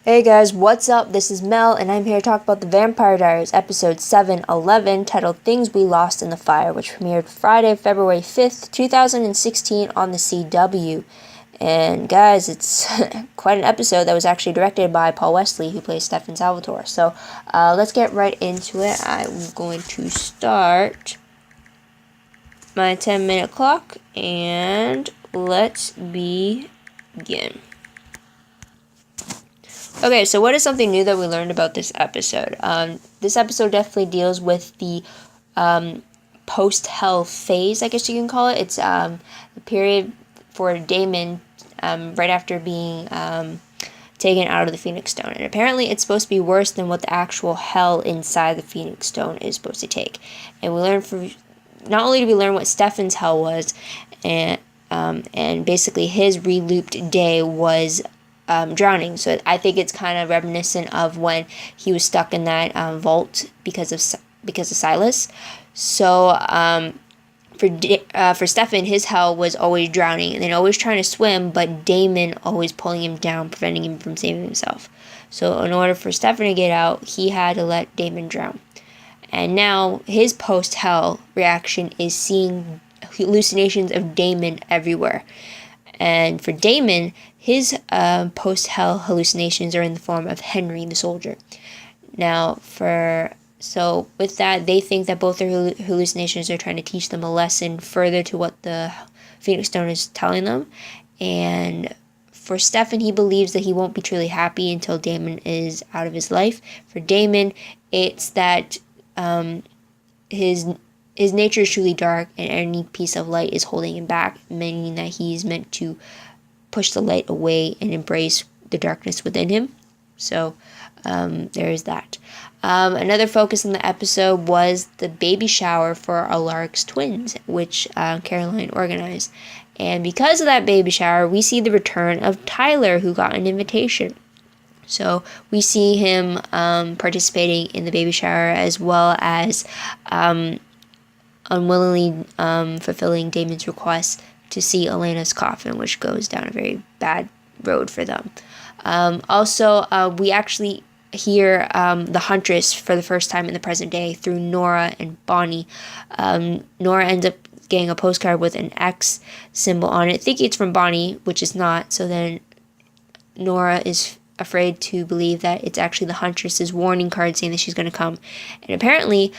Hey guys, what's up? This is Mel, and I'm here to talk about the Vampire Diaries, episode 711, titled Things We Lost in the Fire, which premiered Friday, February 5th, 2016 on the CW. And guys, it's quite an episode that was actually directed by Paul Wesley, who plays Stefan Salvatore. So let's get right into it. I'm going to start my 10-minute clock, and let's begin. Okay, so what is something new that we learned about this episode? This episode definitely deals with the post-hell phase, I guess you can call it. It's the period for Damon right after being taken out of the Phoenix Stone. And apparently it's supposed to be worse than what the actual hell inside the Phoenix Stone is supposed to take. And we learned from, not only did we learn what Stefan's hell was, and basically his re-looped day was drowning. So I think it's kind of reminiscent of when he was stuck in that vault because of Silas. So for Stefan, his hell was always drowning and then always trying to swim, but Damon always pulling him down, preventing him from saving himself. So in order for Stefan to get out, he had to let Damon drown. And now his post-hell reaction is seeing hallucinations of Damon everywhere. And for Damon, his post-hell hallucinations are in the form of Henry the soldier. Now, so with that, they think that both their hallucinations are trying to teach them a lesson further to what the Phoenix Stone is telling them. And for Stefan, he believes that he won't be truly happy until Damon is out of his life. For Damon, it's that his nature is truly dark, and any piece of light is holding him back, meaning that he's meant to push the light away and embrace the darkness within him. So there is that. Another focus in the episode was the baby shower for Alaric's twins, which Caroline organized. And because of that baby shower, we see the return of Tyler, who got an invitation. So we see him participating in the baby shower, as well as unwillingly fulfilling Damon's request to see Elena's coffin, which goes down a very bad road for them. Also, we actually hear the Huntress for the first time in the present day through Nora and Bonnie. Nora ends up getting a postcard with an X symbol on it, thinking it's from Bonnie, which is not. So then Nora is afraid to believe that it's actually the Huntress's warning card saying that she's going to come. And apparently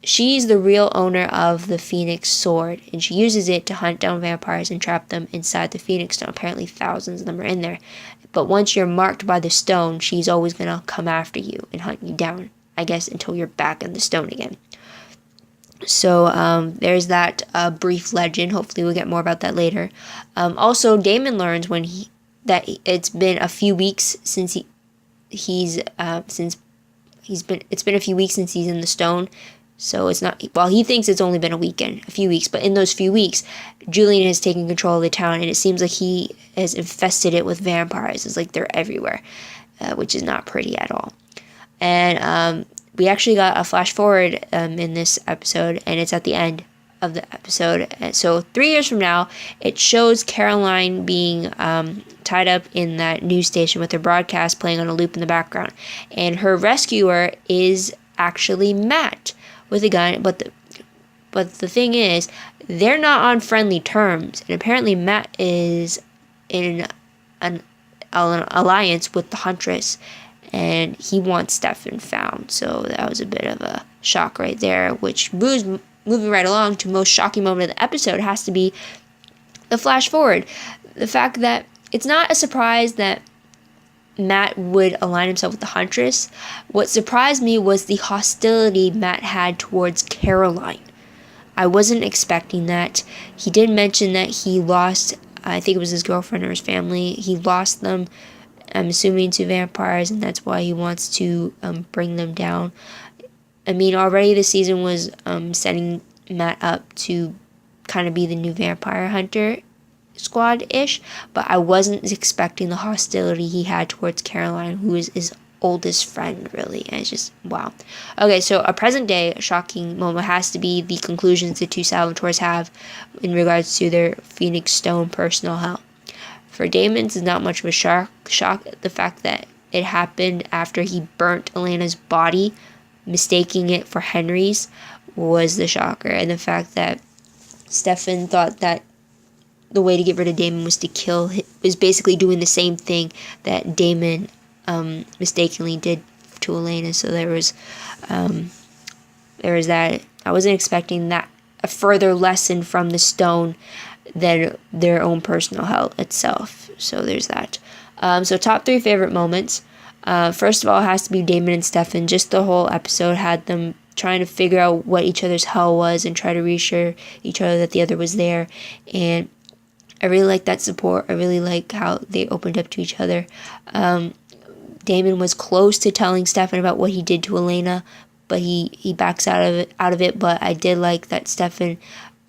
she's the real owner of the Phoenix Sword, and she uses it to hunt down vampires and trap them inside the Phoenix Stone. Apparently thousands of them are in there. But once you're marked by the stone, she's always going to come after you and hunt you down, I guess, until you're back in the stone again. So there's that brief legend. Hopefully we'll get more about that later. Also, Damon learns that it's been a few weeks since it's been a few weeks since he's in the stone. So it's not, well, he thinks it's only been a few weeks, but in those few weeks, Julian has taken control of the town, and it seems like he has infested it with vampires. It's like they're everywhere, which is not pretty at all. And we actually got a flash forward in this episode, and it's at the end of the episode. And so 3 years from now, it shows Caroline being tied up in that news station with her broadcast playing on a loop in the background. And her rescuer is actually Matt with a gun, but the thing is, they're not on friendly terms, and apparently Matt is in an alliance with the Huntress, and he wants Stefan found. So that was a bit of a shock right there, which moving right along to most shocking moment of the episode has to be the flash forward. The fact that it's not a surprise that Matt would align himself with the Huntress. What surprised me was the hostility Matt had towards Caroline. I wasn't expecting that. He did mention that he lost, I think it was his girlfriend or his family. He lost them, I'm assuming, to vampires, and that's why he wants to bring them down. I mean, already the season was setting Matt up to kind of be the new vampire hunter squad-ish, but I wasn't expecting the hostility he had towards Caroline, who is his oldest friend, really. And it's just, wow. Okay, so a present day shocking moment has to be the conclusions the two Salvatores have in regards to their Phoenix Stone personal hell. For Damon, it's not much of a shock, the fact that it happened after he burnt Elena's body, mistaking it for Henry's, was the shocker. And the fact that Stefan thought that the way to get rid of Damon was to kill him, was basically doing the same thing that Damon mistakenly did to Elena. So there was that. I wasn't expecting that, a further lesson from the stone than their own personal hell itself. So there's that. So top 3 favorite moments. First of all, it has to be Damon and Stefan. Just the whole episode had them trying to figure out what each other's hell was and try to reassure each other that the other was there. And I really like that support. I really like how they opened up to each other. Damon was close to telling Stefan about what he did to Elena, but he backs out of it. But I did like that Stefan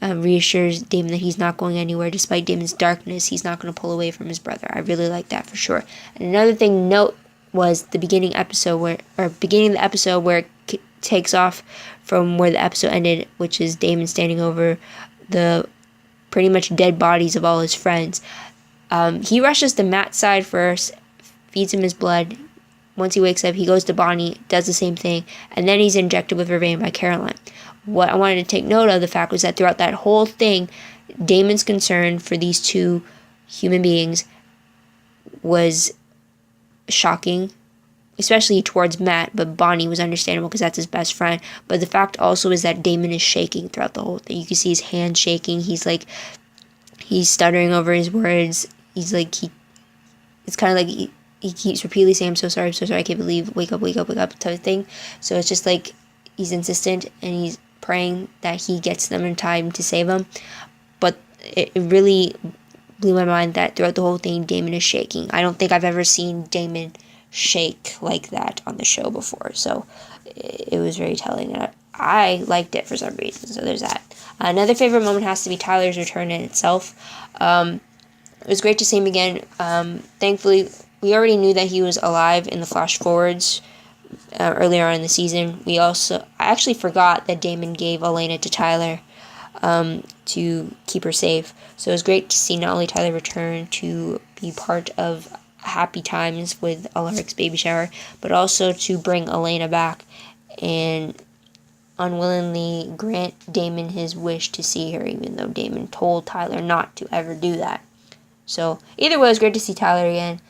reassures Damon that he's not going anywhere. Despite Damon's darkness, he's not going to pull away from his brother. I really like that for sure. And another thing note was the beginning of the episode where it takes off from where the episode ended, which is Damon standing over the pretty much dead bodies of all his friends. He rushes to Matt's side first, feeds him his blood. Once he wakes up, he goes to Bonnie, does the same thing, and then he's injected with Vervain by Caroline. What I wanted to take note of, the fact was that throughout that whole thing, Damon's concern for these two human beings was shocking, especially towards Matt, but Bonnie was understandable because that's his best friend. But the fact also is that Damon is shaking throughout the whole thing. You can see his hands shaking. He's stuttering over his words. It's kind of like he keeps repeatedly saying, I'm so sorry, I can't believe, wake up, type of thing. So it's just like he's insistent and he's praying that he gets them in time to save him. But it really blew my mind that throughout the whole thing, Damon is shaking. I don't think I've ever seen Damon shake like that on the show before. So it was very telling. And I liked it for some reason. So there's that. Another favorite moment has to be Tyler's return in itself. It was great to see him again. Thankfully, we already knew that he was alive in the flash forwards earlier on in the season. I actually forgot that Damon gave Elena to Tyler to keep her safe. So it was great to see not only Tyler return to be part of happy times with Alaric's baby shower, but also to bring Elena back and unwillingly grant Damon his wish to see her, even though Damon told Tyler not to ever do that. So either way, it was great to see Tyler again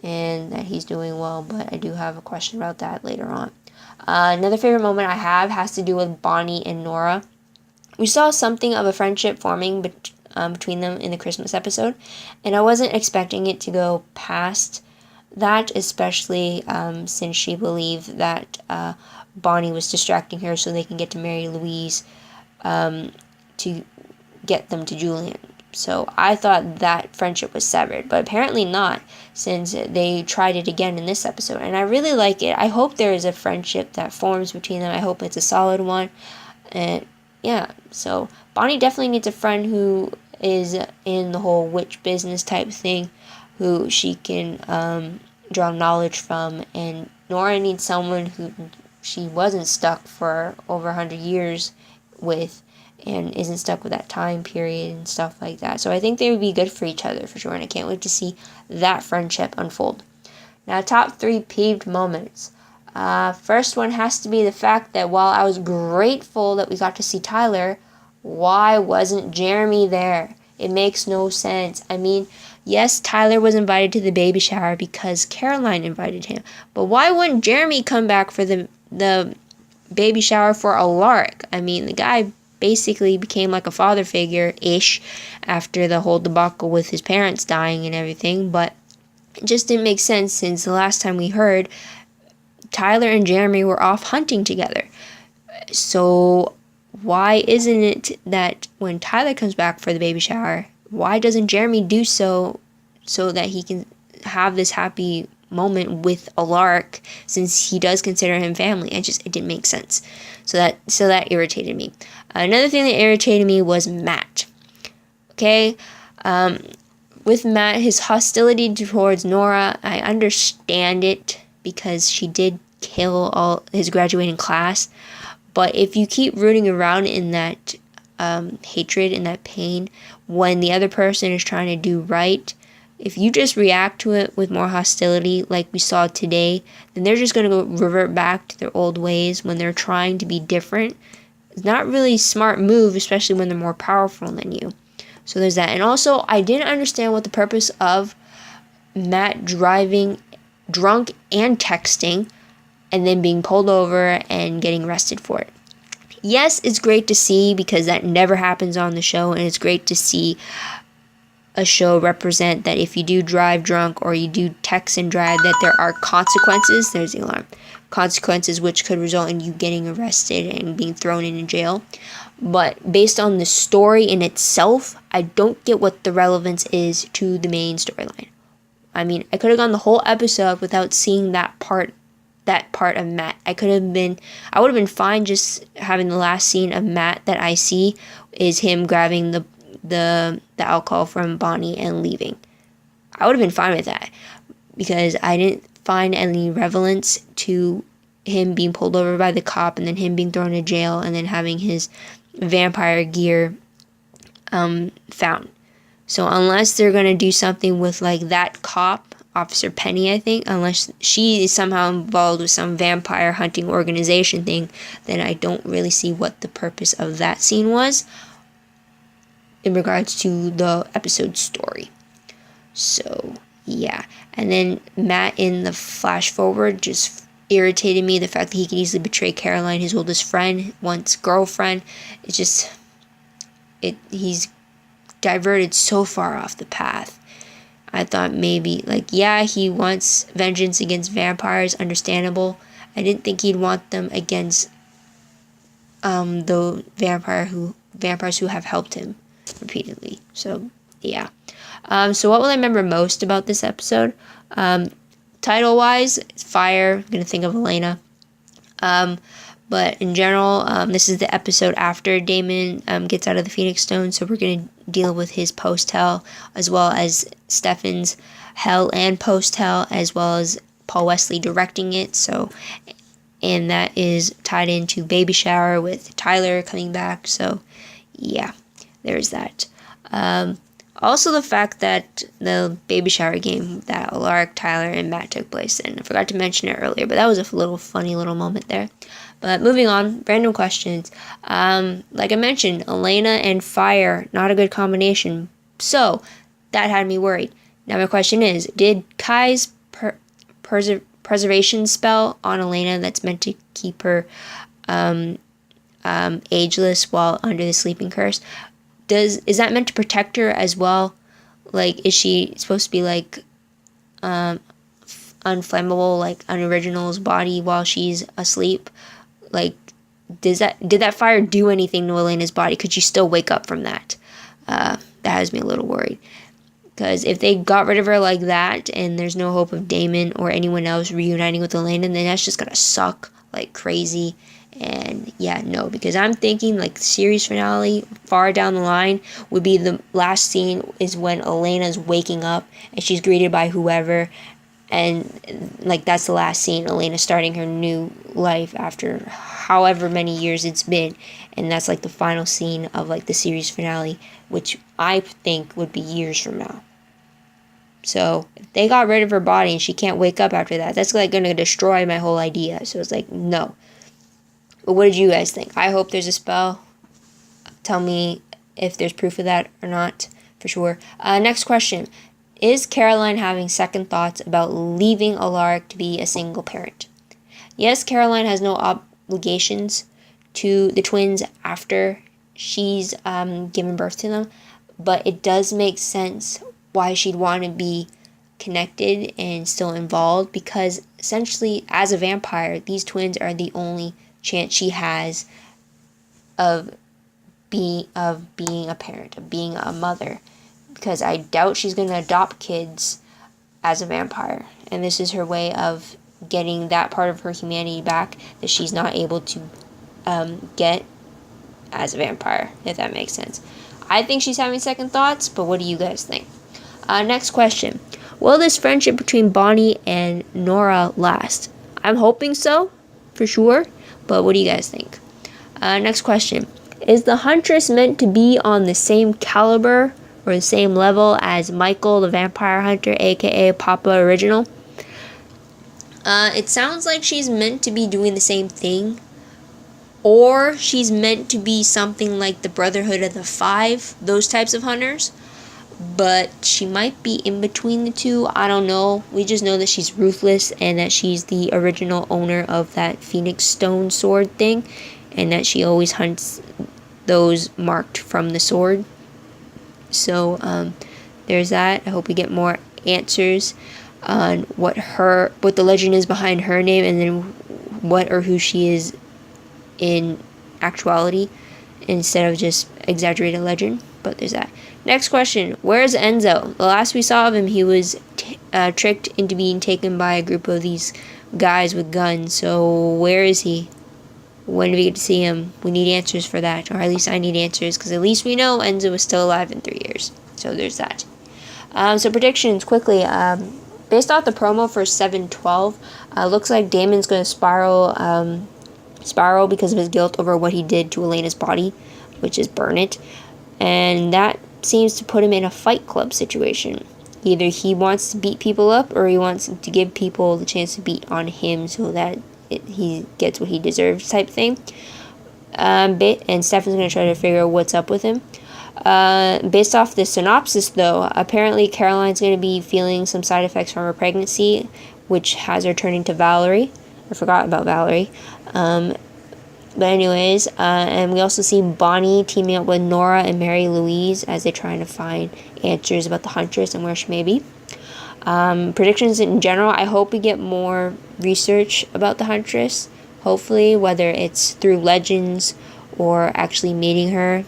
and that he's doing well, but I do have a question about that later on. Another favorite moment I have has to do with Bonnie and Nora. We saw something of a friendship forming between them in the Christmas episode, and I wasn't expecting it to go past that, especially since she believed that Bonnie was distracting her so they can get to marry Louise to get them to Julian. So I thought that friendship was severed, but apparently not, since they tried it again in this episode. And I really like it. I hope there is a friendship that forms between them. I hope it's a solid one. And yeah, so Bonnie definitely needs a friend who is in the whole witch business type thing, who she can draw knowledge from. And Nora needs someone who she wasn't stuck for over 100 years with, and isn't stuck with that time period and stuff like that. So I think they would be good for each other for sure, and I can't wait to see that friendship unfold. Now, top 3 peeved moments. First one has to be the fact that while I was grateful that we got to see Tyler, why wasn't Jeremy there? It makes no sense. I mean, yes, Tyler was invited to the baby shower because Caroline invited him, but why wouldn't Jeremy come back for the baby shower for Alaric? I mean, the guy basically became like a father figure-ish after the whole debacle with his parents dying and everything, but it just didn't make sense since the last time we heard, Tyler and Jeremy were off hunting together. So why isn't it that when Tyler comes back for the baby shower, why doesn't Jeremy do so that he can have this happy moment with Alaric, since he does consider him family? It didn't make sense. So that irritated me. Another thing that irritated me was Matt. Okay, with Matt, his hostility towards Nora, I understand it because she did kill all his graduating class. But if you keep rooting around in that hatred and that pain when the other person is trying to do right, If you just react to it with more hostility like we saw today, then they're just going to revert back to their old ways when they're trying to be different. It's not really a smart move, especially when they're more powerful than you. So there's that. And also, I didn't understand what the purpose of Matt driving drunk and texting and then being pulled over and getting arrested for it. Yes, it's great to see because that never happens on the show, and it's great to see a show represent that if you do drive drunk or you do text and drive, that there are consequences. There's the alarm. Consequences which could result in you getting arrested and being thrown in jail. But based on the story in itself, I don't get what the relevance is to the main storyline. I mean, I could have gone the whole episode without seeing that part of Matt. I would have been fine just having the last scene of Matt that I see is him grabbing the alcohol from Bonnie and leaving. I would have been fine with that because I didn't find any relevance to him being pulled over by the cop and then him being thrown in jail and then having his vampire gear found. So unless they're going to do something with like that cop, Officer Penny, I think, unless she is somehow involved with some vampire hunting organization thing, then I don't really see what the purpose of that scene was in regards to the episode story. So, yeah. And then Matt in the flash forward just irritated me. The fact that he could easily betray Caroline, his oldest friend, once girlfriend. It's just, he's diverted so far off the path. I thought maybe, he wants vengeance against vampires, understandable. I didn't think he'd want them against the vampires who have helped him repeatedly. So, yeah. So what will I remember most about this episode? Title-wise, fire. I'm going to think of Elena. But in general, this is the episode after Damon gets out of the Phoenix Stone, so we're going to deal with his post-hell, as well as Stefan's hell and post-hell, as well as Paul Wesley directing it. So, and that is tied into Baby Shower with Tyler coming back. So, yeah, there's that. Also, the fact that the Baby Shower game that Alaric, Tyler, and Matt took place in. I forgot to mention it earlier, but that was a little funny little moment there. But moving on, random questions. Like I mentioned, Elena and fire, not a good combination. So, that had me worried. Now my question is, did Kai's preservation spell on Elena that's meant to keep her ageless while under the sleeping curse, is that meant to protect her as well? Like, is she supposed to be like unflammable, like Unoriginal's body while she's asleep? Like, did that fire do anything to Elena's body? Could she still wake up from that? That has me a little worried. Because if they got rid of her like that and there's no hope of Damon or anyone else reuniting with Elena, then that's just gonna suck like crazy. And yeah, no, because I'm thinking like series finale far down the line would be the last scene is when Elena's waking up and she's greeted by whoever, and like that's the last scene, Elena starting her new life after however many years it's been, and that's like the final scene of like the series finale, which I think would be years from now. So if they got rid of her body and she can't wake up after that, that's like gonna destroy my whole idea. So it's like, no. But what did you guys think? I hope there's a spell. Tell me if there's proof of that or not, for sure. Next question. Is Caroline having second thoughts about leaving Alaric to be a single parent? Yes, Caroline has no obligations to the twins after she's given birth to them, but it does make sense why she'd want to be connected and still involved, because essentially, as a vampire, these twins are the only chance she has of being a parent, of being a mother, because I doubt she's going to adopt kids as a vampire, and this is her way of getting that part of her humanity back that she's not able to get as a vampire, if that makes sense. I think she's having second thoughts, but what do you guys think? Next question. Will this friendship between Bonnie and Nora last? I'm hoping so, for sure. But what do you guys think? Next question. Is the Huntress meant to be on the same caliber or the same level as Michael the Vampire Hunter, aka Papa Original. It sounds like she's meant to be doing the same thing, or she's meant to be something like the Brotherhood of the Five, those types of hunters, but she might be in between the two. I don't know. We just know that she's ruthless and that she's the original owner of that Phoenix Stone sword thing, and that she always hunts those marked from the sword. So there's that. I hope we get more answers on what the legend is behind her name, and then what or who she is in actuality, instead of just exaggerated legend. But there's that. Next question: where's Enzo? The last we saw of him, he was tricked into being taken by a group of these guys with guns. So where is he? When do we get to see him? We need answers for that, or at least I need answers, because at least we know Enzo is still alive in 3 years. So there's that. So predictions quickly. Based off the promo for 7/12, looks like Damon's going to spiral because of his guilt over what he did to Elena's body, which is burn it. And that seems to put him in a Fight Club situation. Either he wants to beat people up, or he wants to give people the chance to beat on him so that he gets what he deserves, type thing. And Stefan's going to try to figure out what's up with him. Based off the synopsis, though, apparently Caroline's going to be feeling some side effects from her pregnancy, which has her turning to Valerie. I forgot about Valerie. But anyways, and we also see Bonnie teaming up with Nora and Mary Louise as they're trying to find answers about the Huntress and where she may be. Predictions in general, I hope we get more research about the Huntress, hopefully, whether it's through legends or actually meeting her.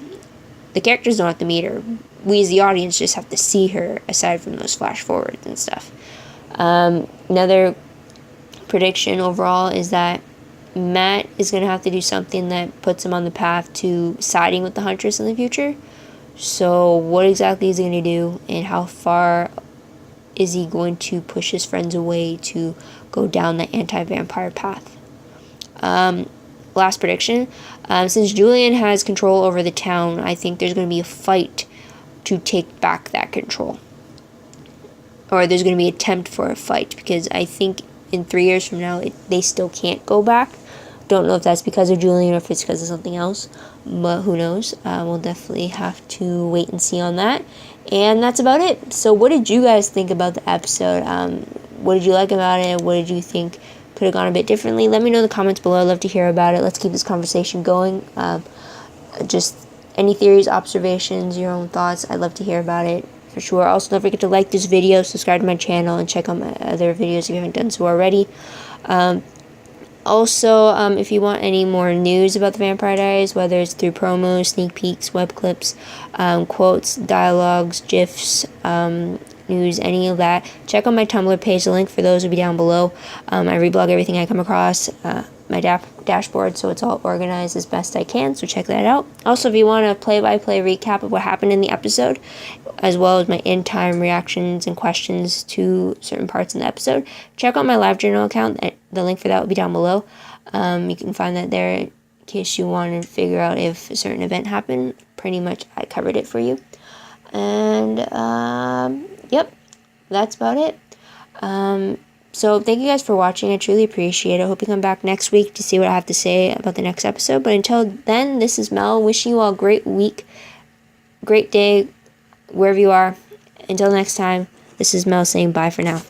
The characters don't have to meet her. We as the audience just have to see her, aside from those flash forwards and stuff. Another prediction overall is that Matt is going to have to do something that puts him on the path to siding with the Huntress in the future. So what exactly is he going to do, and how far is he going to push his friends away to go down the anti-vampire path? Last prediction. Since Julian has control over the town, I think there's going to be a fight to take back that control. Or there's going to be an attempt for a fight, because I think in 3 years from now, they still can't go back. Don't know if that's because of Julian or if it's because of something else, but who knows. We'll definitely have to wait and see on that. And that's about it. So what did you guys think about the episode? What did you like about it? What did you think could have gone a bit differently? Let me know in the comments below. I'd love to hear about it. Let's keep this conversation going. Just any theories, observations, your own thoughts, I'd love to hear about it for sure. Also, don't forget to like this video, subscribe to my channel, and check out my other videos if you haven't done so already. Also, if you want any more news about the Vampire Diaries, whether it's through promos, sneak peeks, web clips, quotes, dialogues, GIFs, news, any of that, check out my Tumblr page. The link for those will be down below. I reblog everything I come across, my dashboard, so it's all organized as best I can, so check that out. Also, if you want a play-by-play recap of what happened in the episode, as well as my in-time reactions and questions to certain parts in the episode, check out my live journal account. The link for that will be down below. You can find that there in case you want to figure out if a certain event happened. Pretty much I covered it for you. And yep, that's about it. So thank you guys for watching. I truly appreciate it. I hope you come back next week to see what I have to say about the next episode. But until then, this is Mel wishing you all a great week, great day, wherever you are. Until next time, this is Mel saying bye for now.